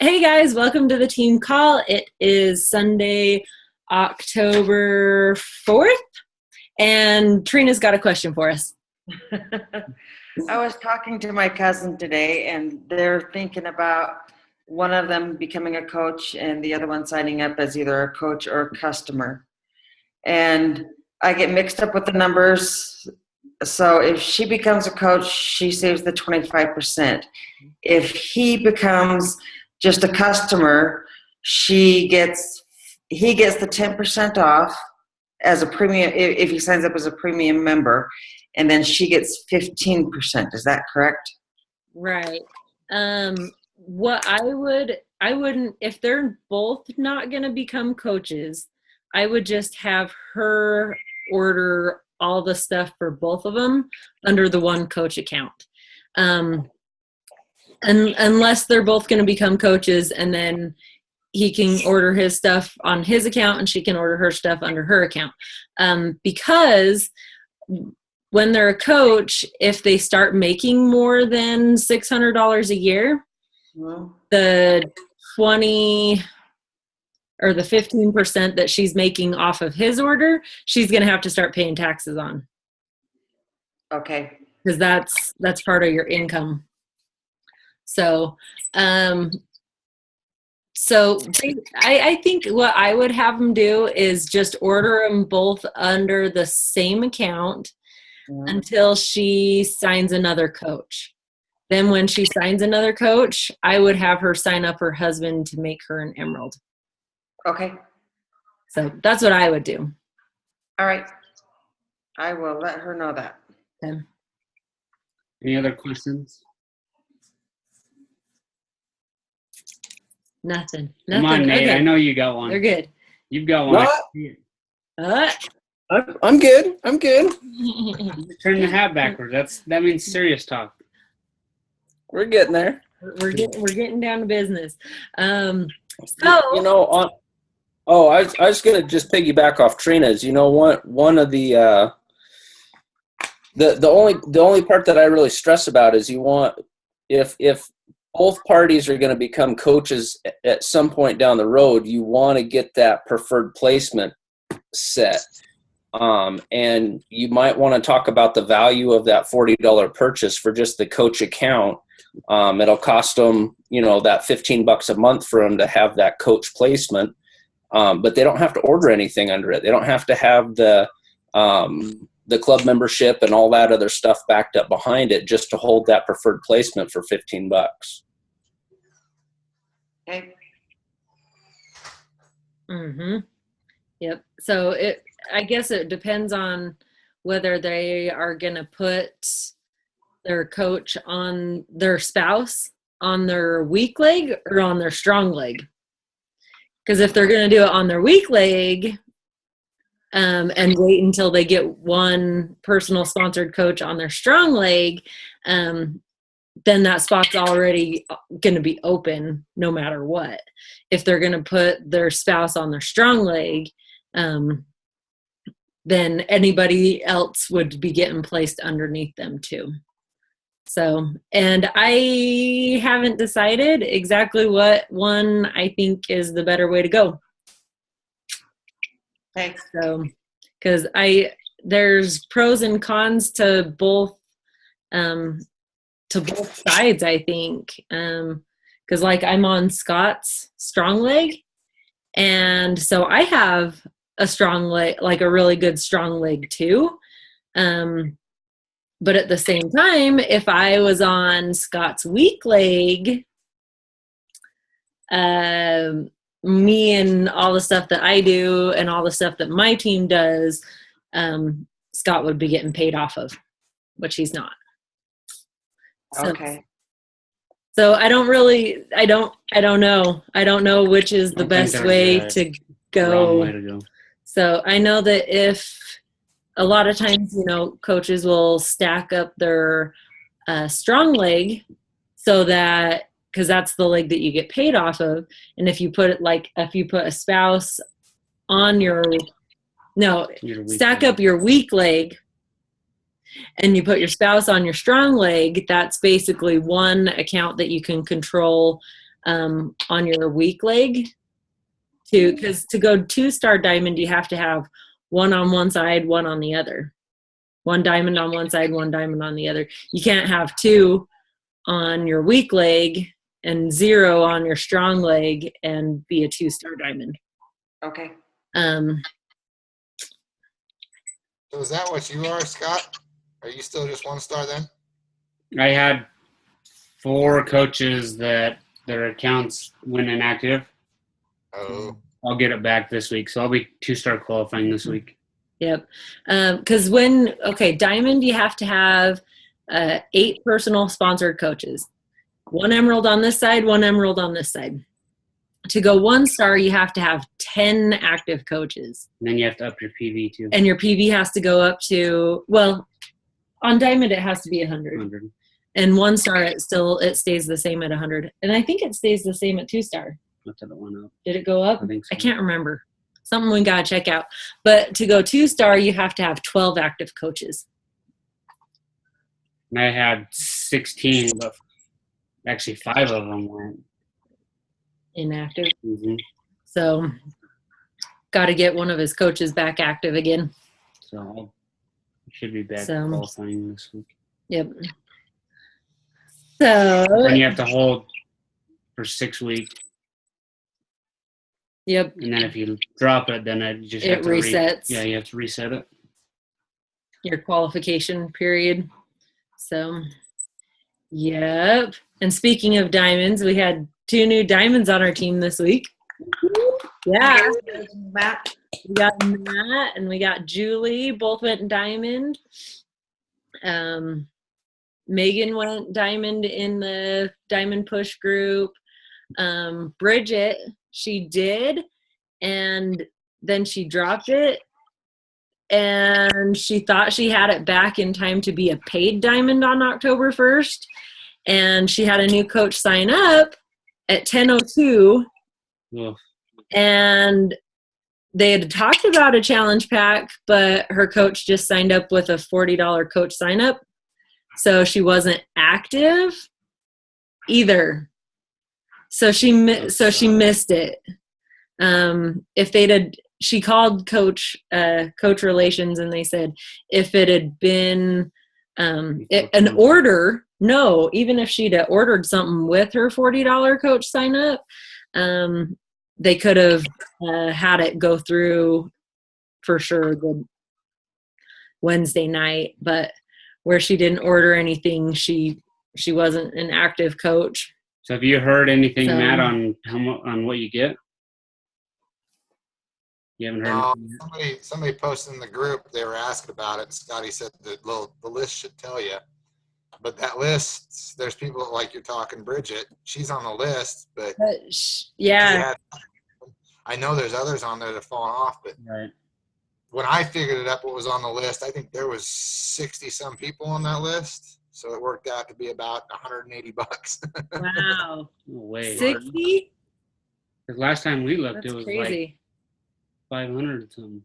Hey guys, welcome to the team call. It is Sunday, October 4th, and Trina's got a question for us. I was talking to my cousin today, and they're thinking about one of them becoming a coach and the other one signing up as either a coach or a customer. And I get mixed up with the numbers. So if she becomes a coach, she saves the 25%. If he becomes just a customer, he gets the 10% off as a premium if he signs up as a premium member, and then she gets 15%. Is that correct? Right. What I wouldn't, if they're both not going to become coaches, I would just have her order all the stuff for both of them under the one coach account. And unless they're both going to become coaches, and then he can order his stuff on his account and she can order her stuff under her account. Because when they're a coach, if they start making more than $600 a year, the 20 or the 15% that she's making off of his order, she's going to have to start paying taxes on. Okay. Because that's part of your income. So, I think what I would have them do is just order them both under the same account until she signs another coach. Then when she signs another coach, I would have her sign up her husband to make her an emerald. Okay. So that's what I would do. All right. I will let her know that. Okay. Any other questions? Nothing. Come on, Nate. I know you got one. They're good. You've got one. I'm good. Turn the hat backwards. That means serious talk. We're getting there. We're getting down to business. I was gonna just piggyback off Trina's. One of the only part that I really stress about is if both parties are going to become coaches at some point down the road, you want to get that preferred placement set. And you might want to talk about the value of that $40 purchase for just the coach account. It'll cost them, that $15 a month for them to have that coach placement. But they don't have to order anything under it. They don't have to have the club membership and all that other stuff backed up behind it just to hold that preferred placement for $15. Okay. Yep. So I guess it depends on whether they are going to put their coach on their spouse on their weak leg or on their strong leg. Because if they're going to do it on their weak leg and wait until they get one personal sponsored coach on their strong leg, then that spot's already going to be open no matter what. If they're going to put their spouse on their strong leg, then anybody else would be getting placed underneath them too. So, and I haven't decided exactly what one I think is the better way to go. Thanks. So, because there's pros and cons to both sides, I think. Because like I'm on Scott's strong leg, and so I have a strong leg, like a really good strong leg too. But at the same time, if I was on Scott's weak leg, me and all the stuff that I do and all the stuff that my team does, Scott would be getting paid off of, which he's not. So, okay. So I don't know. I don't know which is the best way to go. Wrong way to go. So I know that if a lot of times, coaches will stack up their strong leg so that, because that's the leg that you get paid off of. And if you put a spouse on stack up your weak leg and you put your spouse on your strong leg, that's basically one account that you can control on your weak leg. Because to go 2-star diamond, you have to have one on one side, one on the other. One diamond on one side, one diamond on the other. You can't have 2 on your weak leg and 0 on your strong leg and be a 2-star diamond. Okay. So is that what you are, Scott? Are you still just 1-star then? I had 4 coaches that their accounts went inactive. Oh, I'll get it back this week, so I'll be 2-star qualifying this week. Yep. Because diamond, you have to have 8 personal sponsored coaches. 1 emerald on this side, 1 emerald on this side. To go 1-star, you have to have 10 active coaches. And then you have to up your PV too. And your PV has to go up to, well, on diamond, it has to be 100. 100. And 1-star, it stays the same at 100. And I think it stays the same at 2-star. That's how it went up. Did it go up? I think so. I can't remember. Something we got to check out. But to go 2-star, you have to have 12 active coaches. And I had 16, but actually 5 of them weren't. Inactive. Mm-hmm. So got to get one of his coaches back active again. So I should be back So- qualifying this week. Yep. So, Then you have to hold for 6 weeks. yep. And then if you drop it, then it just It have to resets. yeah, you have to reset it. Your qualification period. So, yep. And speaking of diamonds, we had 2 new diamonds on our team this week. Yeah. Matt. We got Matt and we got Julie. Both went diamond. Megan went diamond in the diamond push group. Bridget, she did, and then she dropped it. And she thought she had it back in time to be a paid diamond on October 1st. And she had a new coach sign up at 10:02. Ugh. And they had talked about a challenge pack, but her coach just signed up with a $40 coach sign up. So she wasn't active either. So she missed it. If she called coach relations, and they said if it had been an order, no, even if she'd ordered something with her $40 coach sign up, they could have had it go through for sure the Wednesday night. But where she didn't order anything, she wasn't an active coach. So have you heard anything, So- Matt, on what you get? You haven't heard no, anything yet? somebody posted in the group, they were asking about it. Scotty said the list should tell you. But that list, there's people like you're talking, Bridget, she's on the list, but Yeah. I know there's others on there that have fallen off, but Right. when I figured it up what was on the list, I think there was 60 some people on that list. So it worked out to be about $180. Wow. No way. 60? 'Cause last time we looked, That's it was crazy. like 500 something.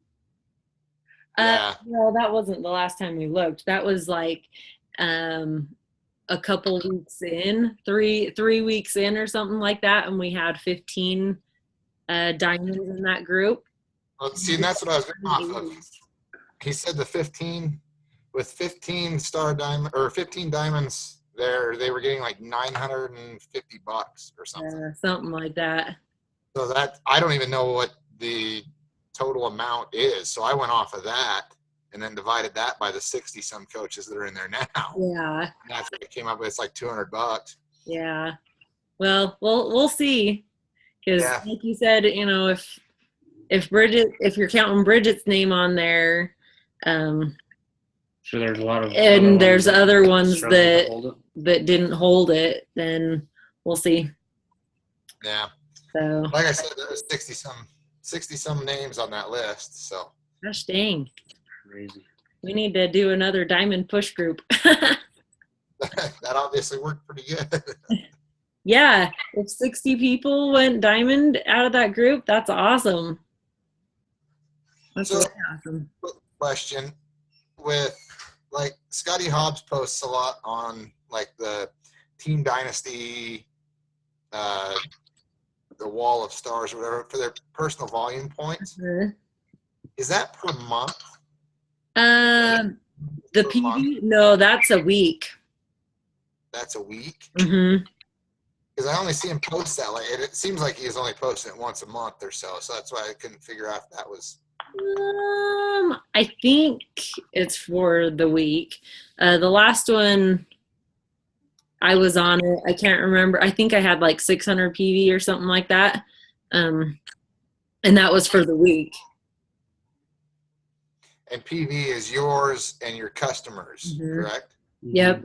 Yeah. No, that wasn't the last time we looked. That was like a couple weeks in, three weeks in or something like that, and we had 15 diamonds in that group. Well, see, and that's what I was going off of. He said the 15 with 15 star diamond or 15 diamonds there, they were getting like $950 or something. Something like that. So that I don't even know what the total amount is. So I went off of that and then divided that by the 60 some coaches that are in there now. Yeah. And that's what it came up with. It's like $200. Yeah. Well, we'll see. Because Yeah. like you said, if you're counting Bridget's name on there, Sure, there's a lot of. And other there's ones other ones struggle to that- hold it. that didn't hold it, then we'll see. Yeah. So, Like I said, there was 60 some names on that list. So gosh dang, Crazy. we need to do another diamond push group. that obviously worked pretty good. Yeah, if 60 people went diamond out of that group, that's awesome. That's So- really awesome. Question with like Scotty Hobbs posts a lot on like the Team Dynasty the wall of stars or whatever for their personal volume points. Is that per month? The Per month? PV? No, that's a week. That's a week? Mm-hmm. Because I only see him post that. Like, it seems like he's only posting it once a month or so. So that's why I couldn't figure out if that was. I think it's for the week. The last one I was on it, I can't remember. I think I had like 600 PV or something like that. And that was for the week. And PV is yours and your customers, Mhm. correct? Yep.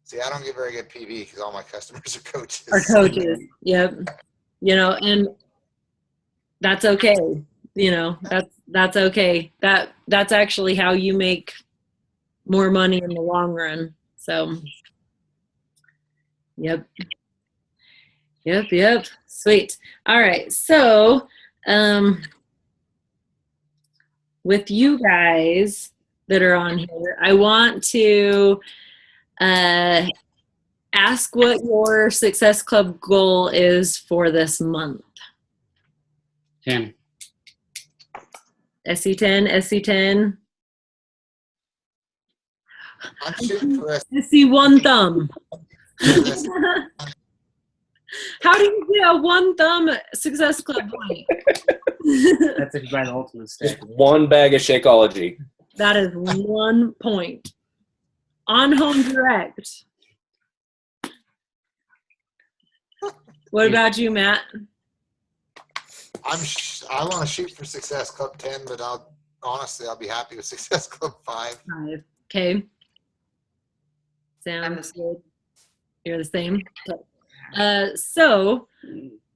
See, I don't get very good PV because all my customers are coaches. Our coaches. Yep. You know, and that's okay. You know, that's okay. That's actually how you make more money in the long run. So yep. Sweet. All right. So with you guys that are on here, I want to ask what your Success Club goal is for this month. 10. SC10, SC10, I'm shooting for SC1 thumb. this. How do you get a 1 thumb Success Club point? That's if you buy the ultimate Just stack. one bag of Shakeology. That is 1 point. On home direct. What about you, Matt? I want to shoot for Success Club 10, but I'll be happy with Success Club 5. 5. Okay. I'm the Sounds good. You're the same. So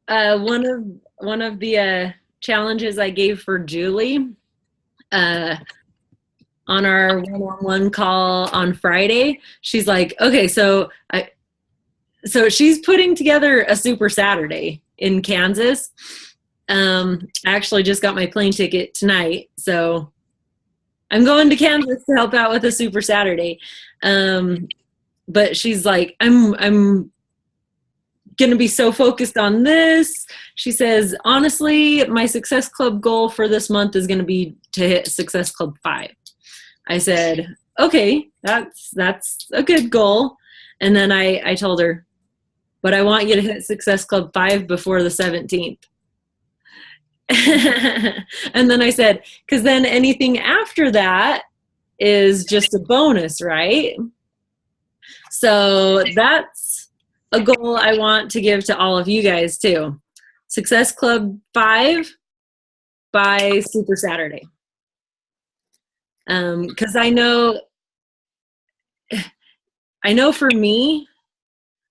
one of the challenges I gave for Julie on our one-on-one call on Friday, she's like, okay, so she's putting together a Super Saturday in Kansas. I actually just got my plane ticket tonight, so I'm going to Kansas to help out with a Super Saturday. But she's like, I'm gonna be so focused on this. She says, honestly, my Success Club goal for this month is gonna be to hit Success Club 5. I said, okay, that's a good goal. And then I told her, but I want you to hit Success Club 5 before the 17th. And then I said, because then anything after that is just a bonus, right? So that's a goal I want to give to all of you guys too. Success Club 5 by Super Saturday. Because I know for me,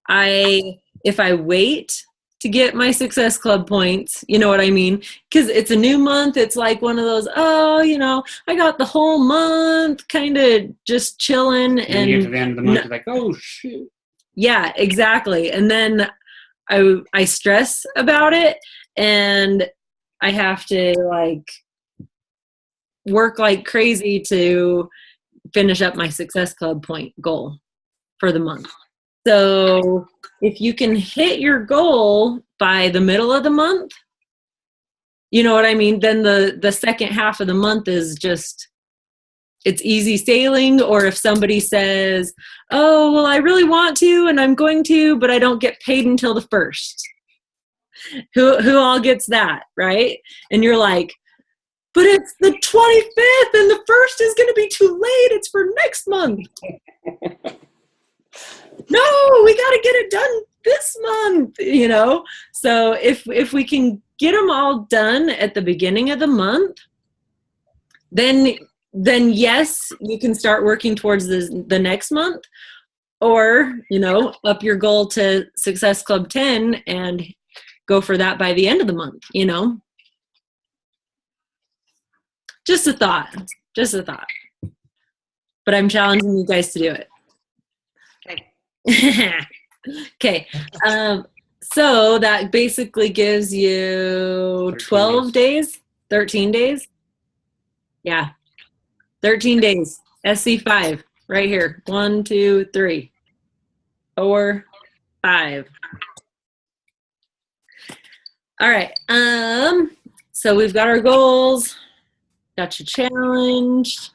if I wait to get my Success Club points, you know what I mean? Because it's a new month. It's like one of those, I got the whole month kind of just chilling. And you get to the end of the month, you're like, oh, shoot. Yeah, exactly. And then I stress about it, and I have to work like crazy to finish up my Success Club point goal for the month. So if you can hit your goal by the middle of the month, you know what I mean? Then the second half of the month is just, it's easy sailing. Or if somebody says, oh, well, I really want to, and I'm going to, but I don't get paid until the 1st. Who all gets that, right? And you're like, but it's the 25th and the 1st is going to be too late. It's for next month. No, we got to get it done this month, So if we can get them all done at the beginning of the month, then yes, you can start working towards the next month, or, up your goal to Success Club 10 and go for that by the end of the month, Just a thought. But I'm challenging you guys to do it. Okay. So that basically gives you 12 days, 13 days. Yeah. 13 days. SC5 right here. 1, 2, 3, 4, 5. All right. So we've got our goals, got your challenge,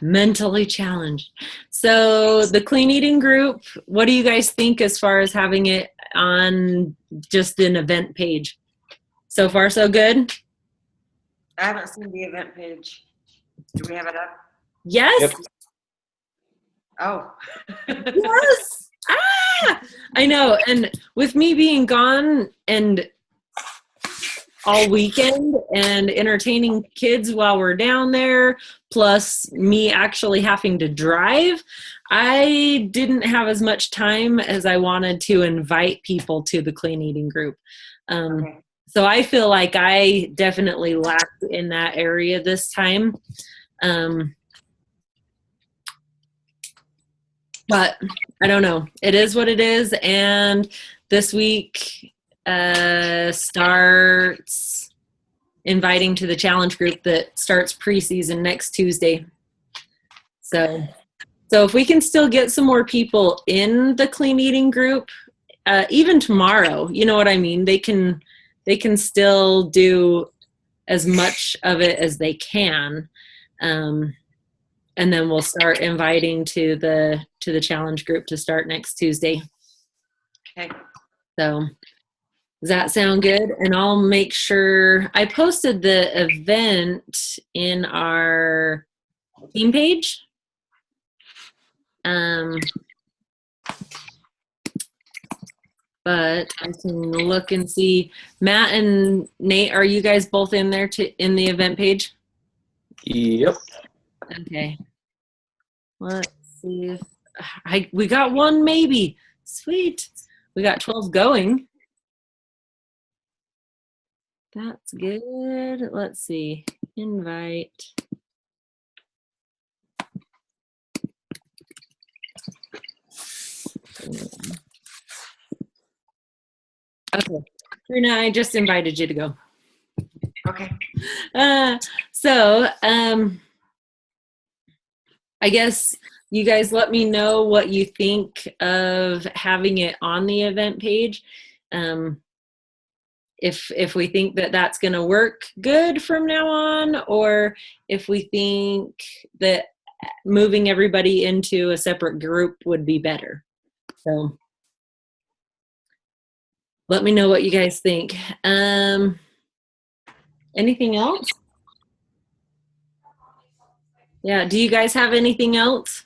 mentally challenged. So the clean eating group, what do you guys think as far as having it on just an event page? So far, so good? I haven't seen the event page. Do we have it up? Yes. Yep. Oh. Yes. I know. And with me being gone and all weekend and entertaining kids while we're down there, plus me actually having to drive, I didn't have as much time as I wanted to invite people to the clean eating group. Okay. So I feel like I definitely lacked in that area this time. But I don't know. It is what it is. And this week starts inviting to the challenge group that starts preseason next Tuesday. So if we can still get some more people in the clean eating group, even tomorrow, you know what I mean? They can still do as much of it as they can. And then we'll start inviting to the challenge group to start next Tuesday. Okay. So does that sound good? And I'll make sure I posted the event in our team page. But I can look and see. Matt and Nate, are you guys both in there in the event page? Yep. Okay. Let's see if we got one maybe. Sweet. We got 12 going. That's good. Let's see. Invite. Okay. Trina, I just invited you to go. Okay. So I guess you guys let me know what you think of having it on the event page. If we think that that's going to work good from now on, or if we think that moving everybody into a separate group would be better. So let me know what you guys think. Anything else? Yeah, do you guys have anything else?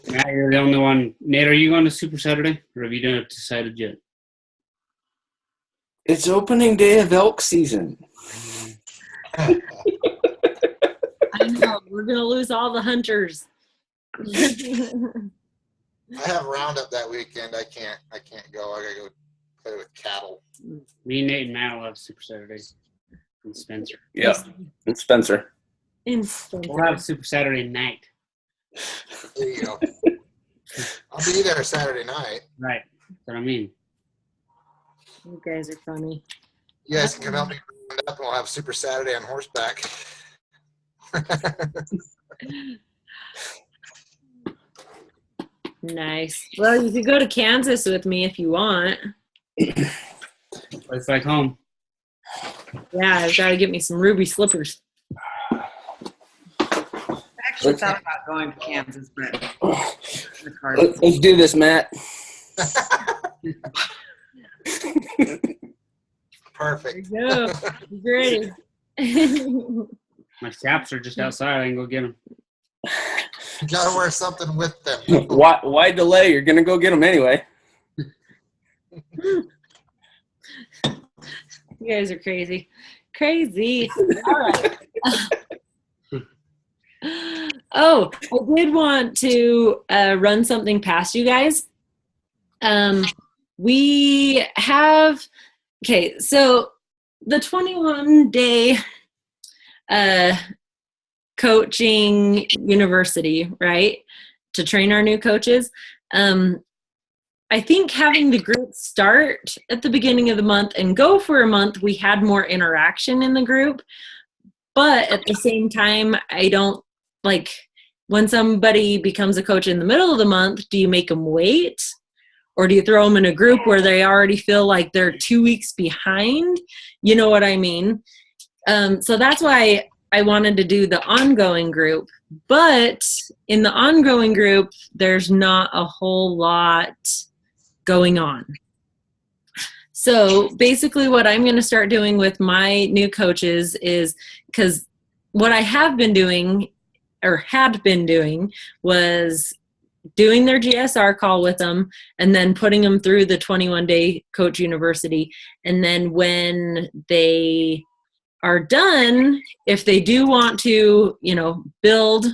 Matt, you're the only one. Nate, are you going to Super Saturday, or have you decided yet? It's opening day of elk season. I know, we're going to lose all the hunters. I have roundup that weekend. I can't go. I gotta go play with cattle. Me, Nate, and Matt will have Super Saturday. And Spencer. Yeah. And Spencer. We'll have Super Saturday night. There you go. I'll be there Saturday night. Right. That's what I mean. You guys are funny. You guys can come help me round up and we'll have Super Saturday on horseback. Nice. Well, you could go to Kansas with me if you want. It's like home. Yeah, I've got to get me some ruby slippers. I actually thought about going to Kansas, but the card. Let's do this, Matt. Perfect. There you go. Great. My chaps are just outside. I can go get them. You gotta wear something with them. Why delay? You're gonna go get them anyway. You guys are crazy. Crazy. All right. Oh, I did want to run something past you guys. We have, okay, so the 21-day coaching university, right, to train our new coaches. I think having the group start at the beginning of the month and go for a month, we had more interaction in the group. But at the same time, I don't like when somebody becomes a coach in the middle of the month, do you make them wait? Or do you throw them in a group where they already feel like they're 2 weeks behind? You know what I mean? So that's why I wanted to do the ongoing group. But in the ongoing group, there's not a whole lot going on. So basically what I'm going to start doing with my new coaches is, because what I have been doing or had been doing was doing their GSR call with them and then putting them through the 21-day Coach University. And then when they are done, if they do want to, build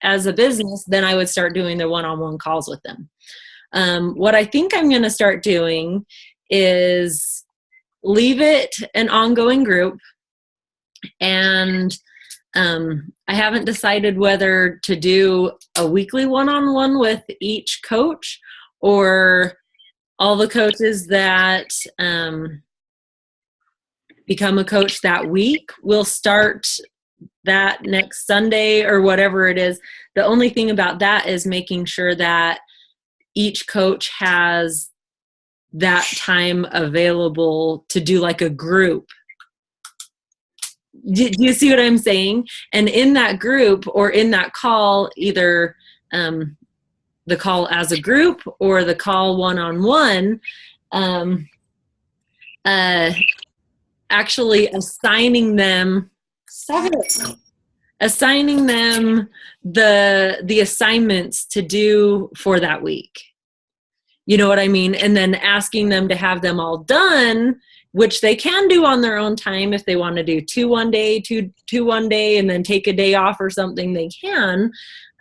as a business, then I would start doing the one-on-one calls with them. What I think I'm going to start doing is leave it an ongoing group, and I haven't decided whether to do a weekly one-on-one with each coach, or all the coaches that become a coach that week will start that next Sunday or whatever it is. The only thing about that is making sure that each coach has that time available to do like a group. Do you see what I'm saying? And in that group or in that call, either the call as a group or the call one-on-one, actually assigning them the assignments to do for that week. You know what I mean? And then asking them to have them all done, which they can do on their own time. If they want to do two one day, and then take a day off or something, they can.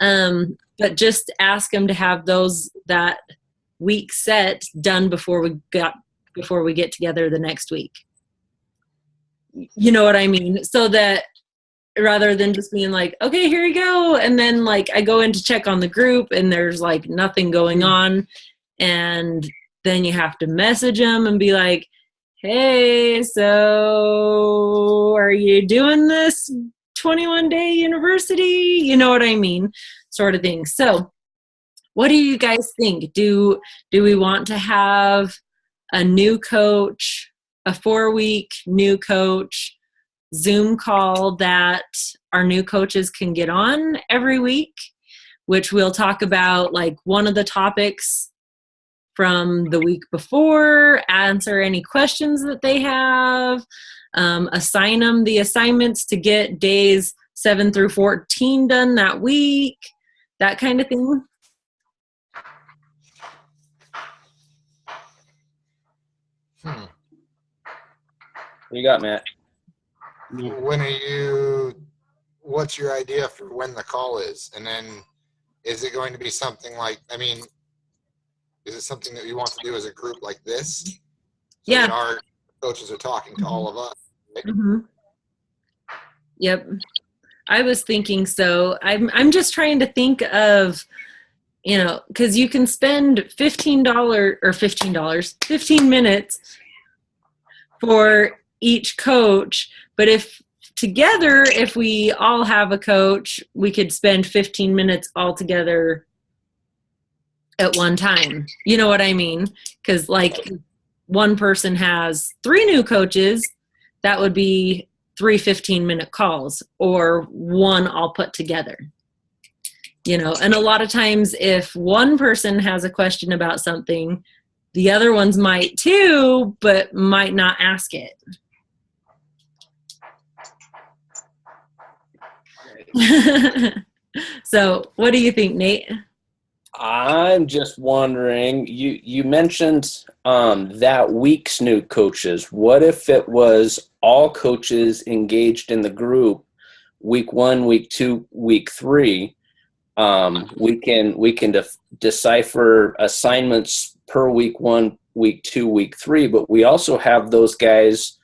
But just ask them to have that week set done before we get together the next week. You know what I mean? So that rather than just being like, okay, here you go, and then like I go in to check on the group and there's like nothing going on, and then you have to message them and be like, hey, so are you doing this 21-day university? You know what I mean? Sort of thing. So what do you guys think? Do we want to have a new coach, a 4-week new coach Zoom call that our new coaches can get on every week, which we'll talk about like one of the topics from the week before, answer any questions that they have, assign them the assignments to get days 7 through 14 done that week, that kind of thing? What you got, Matt? What's your idea for when the call is? And then is it going to be something like, is it something that you want to do as a group like this? So Yeah. that our coaches are talking to all of us. Right? Mm-hmm. Yep. I was thinking so. I'm just trying to think of, because you can spend $15 15 minutes for each coach, but if we all have a coach, we could spend 15 minutes all together at one time. You know what I mean? Because like one person has 3 new coaches, that would be 3 15-minute calls, or one all put together. And a lot of times if one person has a question about something, the other ones might too, but might not ask it. So what do you think, Nate? I'm just wondering, you mentioned that week's new coaches. What if it was all coaches engaged in the group, week 1, week 2, week 3? We can decipher assignments per week 1, week 2, week 3, but we also have those guys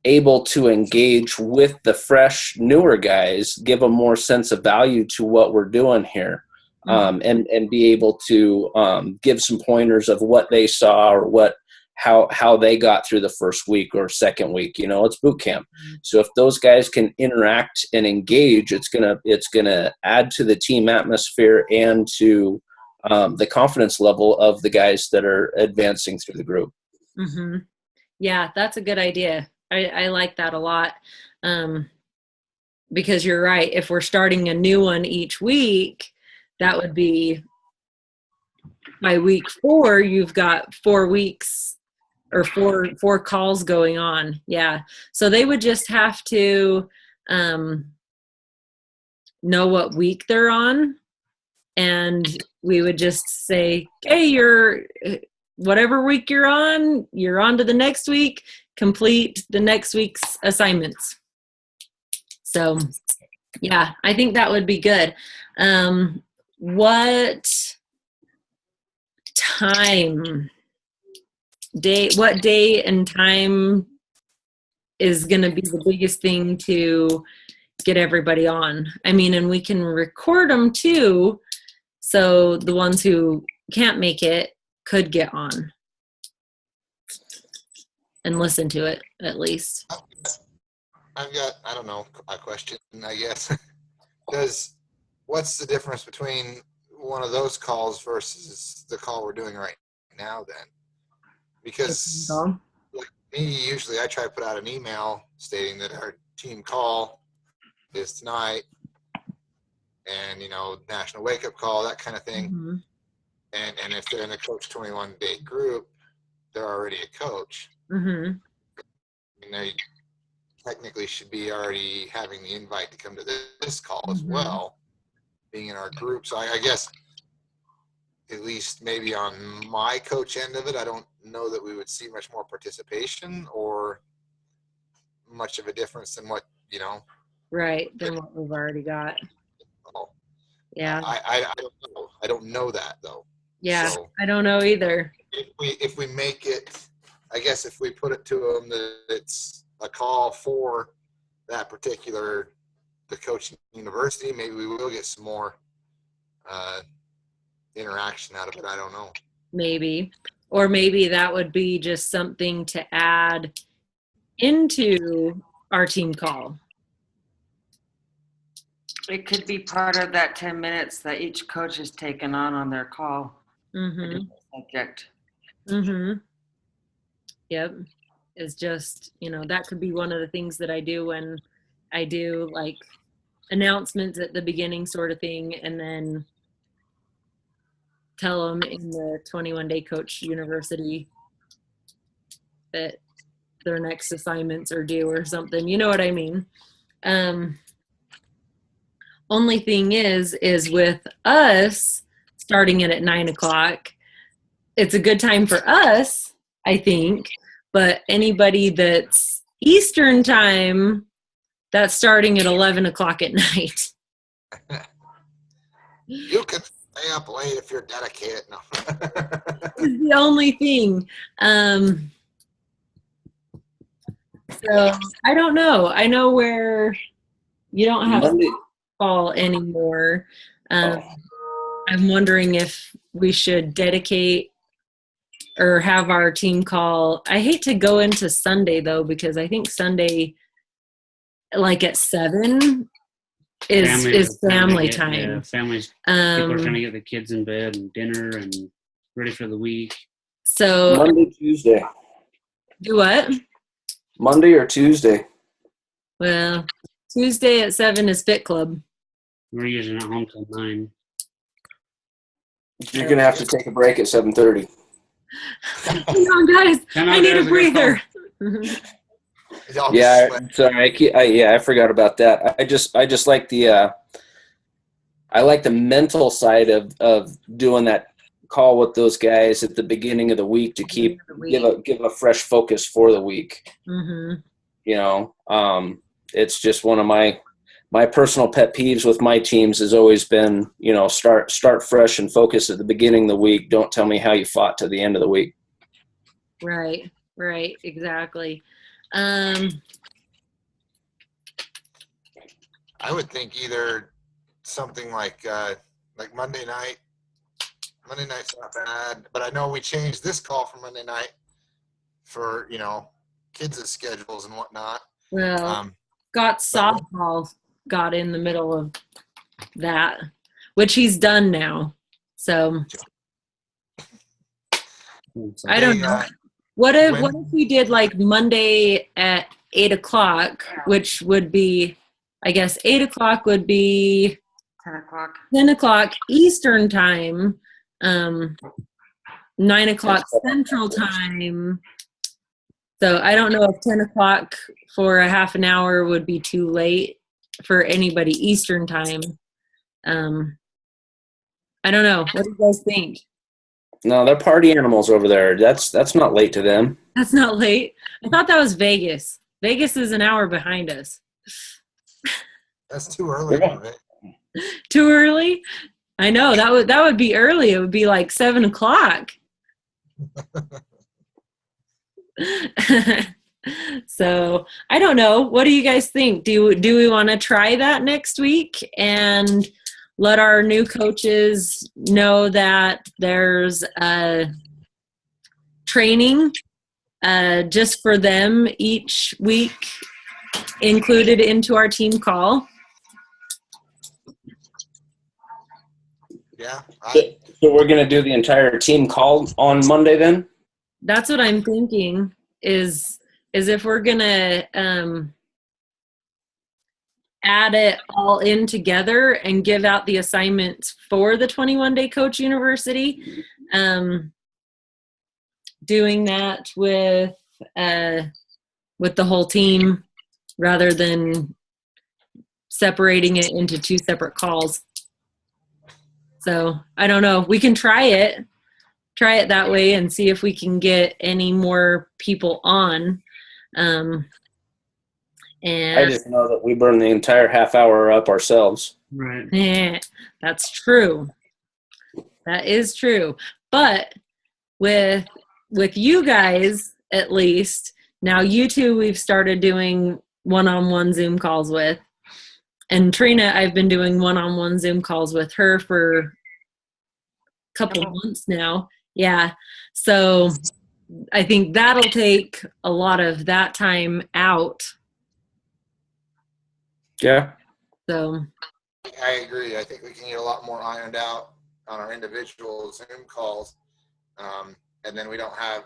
able to engage with the fresh, newer guys, give them more sense of value to what we're doing here. And be able to give some pointers of what they saw or how they got through the first week or second week. It's boot camp. So if those guys can interact and engage, it's gonna add to the team atmosphere and to the confidence level of the guys that are advancing through the group. Mm-hmm. Yeah, that's a good idea. I like that a lot. Because you're right. If we're starting a new one each week, that would be by week 4, you've got 4 weeks or four calls going on. Yeah. So they would just have to know what week they're on. And we would just say, hey, whatever week you're on to the next week, complete the next week's assignments. So yeah, I think that would be good. What day and time is going to be the biggest thing to get everybody on? I mean, and we can record them too, so the ones who can't make it could get on and listen to it at least. I've got, I don't know, a question, I guess. What's the difference between one of those calls versus the call we're doing right now then? Because like me, usually I try to put out an email stating that our team call is tonight and, national wake up call, that kind of thing. Mm-hmm. And if they're in a Coach 21 day group, they're already a coach. Mm-hmm. They technically should be already having the invite to come to this call as Mm-hmm. well, being in our group. So I guess at least maybe on my coach end of it, I don't know that we would see much more participation or much of a difference than what, Right, than what we've already got. Yeah. I don't know. I don't know that though. Yeah, So I don't know either. if we make it, I guess if we put it to them that it's a call for that particular, the coaching university, maybe we will get some more interaction out of it. I don't know. Maybe. Or maybe that would be just something to add into our team call. It could be part of that 10 minutes that each coach has taken on their call. Mm-hmm. Subject. Mm-hmm. Yep. It's just, that could be one of the things that I do when I do like announcements at the beginning sort of thing, and then tell them in the 21 Day Coach University that their next assignments are due or something. You know what I mean? Only thing is with us starting it at 9:00, it's a good time for us, I think, but anybody that's Eastern time, that's starting at 11:00 at night. You can stay up late if you're dedicated. No. Is the only thing. So I don't know. I know where you don't have Monday. call anymore. I'm wondering if we should dedicate or have our team call. I hate to go into Sunday though, because I think Sunday, like at 7, is family time. Yeah, families. People are trying to get the kids in bed and dinner and ready for the week. So Monday, Tuesday. do what? Monday or Tuesday. Well, Tuesday at 7 is Fit Club. We're usually not home till 9. You're gonna have to take a break at 7:30. Hang on, guys. I need a breather. Y'all just Yeah, sweat. sorry. I forgot about that. I just like the I like the mental side of doing that call with those guys at the beginning of the week to give a fresh focus for the week. Mm-hmm. It's just one of my personal pet peeves with my teams has always been, start fresh and focus at the beginning of the week. Don't tell me how you fought to the end of the week. Right, exactly. I would think either something like Monday night. Monday night's not bad, but I know we changed this call for Monday night for kids' schedules and whatnot. Well, Scott's softball got in the middle of that, which he's done now. So I don't know. What if we did like Monday at 8:00, which would be, I guess 8:00 would be 10 o'clock. 10:00 Eastern time, 9:00 Central time. So I don't know if 10:00 for a half an hour would be too late for anybody Eastern time. I don't know. What do you guys think? No, they're party animals over there. That's not late to them. That's not late. I thought that was Vegas. Vegas is an hour behind us. That's too early. Yeah. Right? Too early? I know that would be early. It would be like 7:00. So I don't know. What do you guys think? Do we want to try that next week and let our new coaches know that there's a training just for them each week included into our team call? Yeah. So we're going to do the entire team call on Monday then? That's what I'm thinking is if we're going to add it all in together and give out the assignments for the 21-Day Coach University, doing that with the whole team rather than separating it into two separate calls. So I don't know. We can try it that way and see if we can get any more people on. And I just know that we burn the entire half hour up ourselves. Right. That's true. That is true. But with you guys, at least, now you two we've started doing one-on-one Zoom calls with. And Trina, I've been doing one-on-one Zoom calls with her for a couple months now. Yeah. So I think that'll take a lot of that time out. Yeah. So I agree. I think we can get a lot more ironed out on our individual Zoom calls. And then we don't have,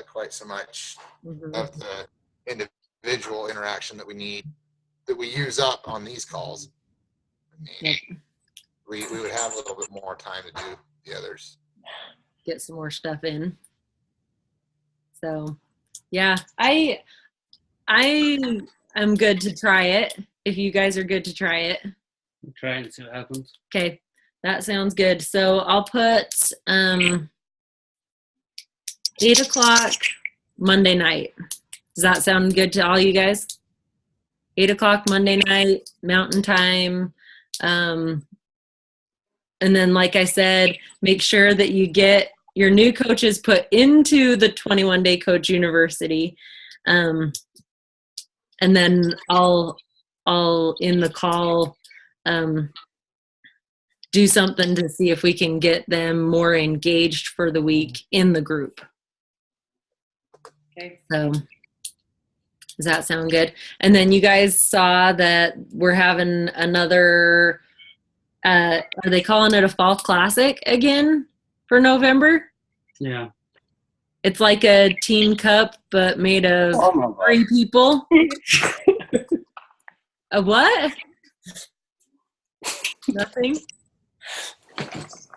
quite so much of the individual interaction that we use up on these calls. I mean, we would have a little bit more time to do the others. get some more stuff in. So yeah, I am good to try it if you guys are good to try it. We'll try and see what happens. Okay, that sounds good. So I'll put 8:00 Monday night. Does that sound good to all you guys? 8:00 Monday night, Mountain Time. And then, like I said, make sure that you get your new coaches put into the 21-Day Coach University. And then I'll in the call do something to see if we can get them more engaged for the week in the group. Okay. So does that sound good? And then you guys saw that we're having another, are they calling it a fall classic again for November? Yeah. It's like a team cup, but made of Oh my God. 3 people. A what? Nothing?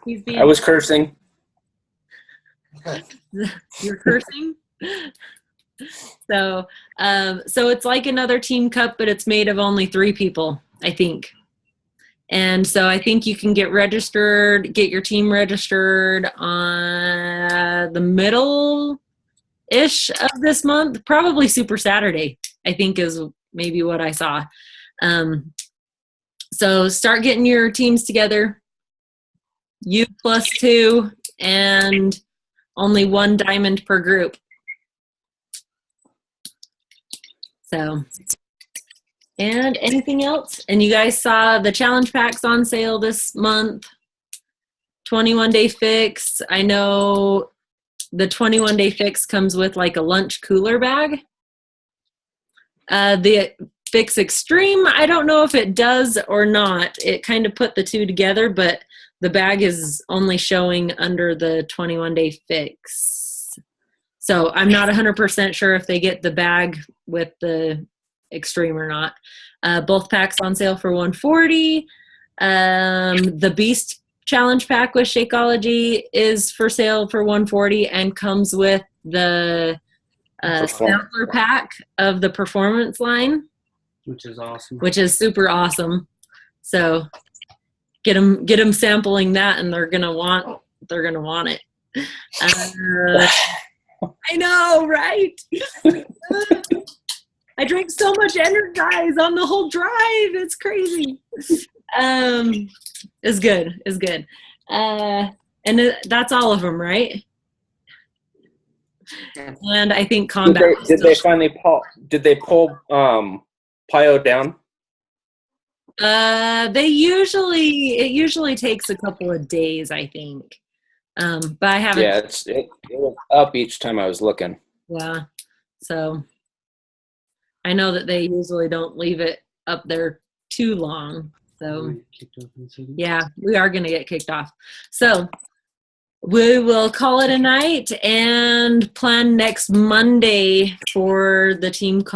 He's being, I was cursing. you're cursing? So it's like another team cup, but it's made of only 3 people, I think. And so I think you can get your team registered on the middle-ish of this month, probably Super Saturday, I think is maybe what I saw. So start getting your teams together, you +2, and only 1 diamond per group. So, and anything else? And you guys saw the challenge packs on sale this month. 21-Day Fix. I know the 21-Day Fix comes with like a lunch cooler bag. The Fix Extreme, I don't know if it does or not. It kind of put the two together, but the bag is only showing under the 21-day fix. So I'm not 100% sure if they get the bag with the Extreme or not. Both packs on sale for $140. The Beast Challenge pack with Shakeology is for sale for $140 and comes with the sampler pack of the Performance line, which is awesome. which is super awesome. So get them sampling that, and they're gonna want it. I know, right? I drank so much Energize on the whole drive. It's crazy. It's good. It's good. That's all of them, right? Yeah. And I think Combat. Did they finally pull Pio down? It usually takes a couple of days, I think. But I haven't. Yeah, it was up each time I was looking. Yeah. So I know that they usually don't leave it up there too long. So yeah, we are going to get kicked off. So we will call it a night and plan next Monday for the team call.